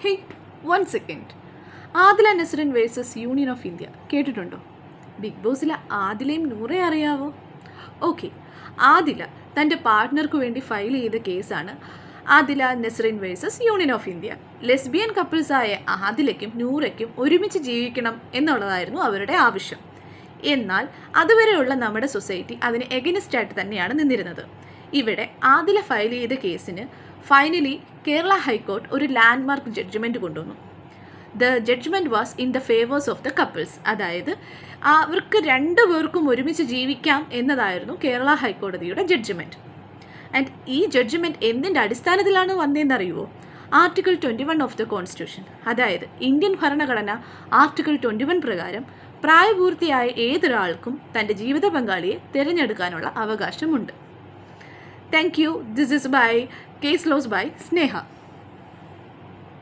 Hey, 1 second. Adila Nasrin versus Union of India കേട്ടിട്ടുണ്ടോ? Big ബോസിലെ ആദിലയും നൂറെ അറിയാവോ? ഓക്കെ, ആദില തൻ്റെ പാർട്ട്ണർക്ക് വേണ്ടി ഫയൽ ചെയ്ത കേസാണ് Adila Nasrin versus Union of India. Lesbian കപ്പിൾസായ ആദിലയ്ക്കും നൂറയ്ക്കും ഒരുമിച്ച് ജീവിക്കണം എന്നുള്ളതായിരുന്നു അവരുടെ ആവശ്യം. എന്നാൽ അതുവരെയുള്ള നമ്മുടെ സൊസൈറ്റി അതിന് എഗനിസ്റ്റായിട്ട് തന്നെയാണ് നിന്നിരുന്നത്. ഇവിടെ ആദില ഫയൽ ചെയ്ത കേസിന് ഫൈനലി കേരള ഹൈക്കോർട്ട് ഒരു ലാൻഡ്മാർക്ക് ജഡ്ജ്മെൻറ്റ് കൊണ്ടുവന്നു. The judgement was in the favours of the couples. അതായത് അവർക്ക് രണ്ടുപേർക്കും ഒരുമിച്ച് ജീവിക്കാം എന്നതായിരുന്നു കേരള ഹൈക്കോടതിയുടെ ജഡ്ജ്മെൻറ്റ്. ആൻഡ് ഈ ജഡ്ജ്മെൻറ്റ് എന്തിൻ്റെ അടിസ്ഥാനത്തിലാണ് വന്നതെന്നറിയുമോ? Article 21 of the constitution. അതായത് ഇന്ത്യൻ ഭരണഘടന ആർട്ടിക്കിൾ 21 പ്രകാരം പ്രായപൂർത്തിയായ ഏതൊരാൾക്കും തൻ്റെ ജീവിത പങ്കാളിയെ തിരഞ്ഞെടുക്കാനുള്ള അവകാശമുണ്ട്. Thank you. This is by case laws by Sneha.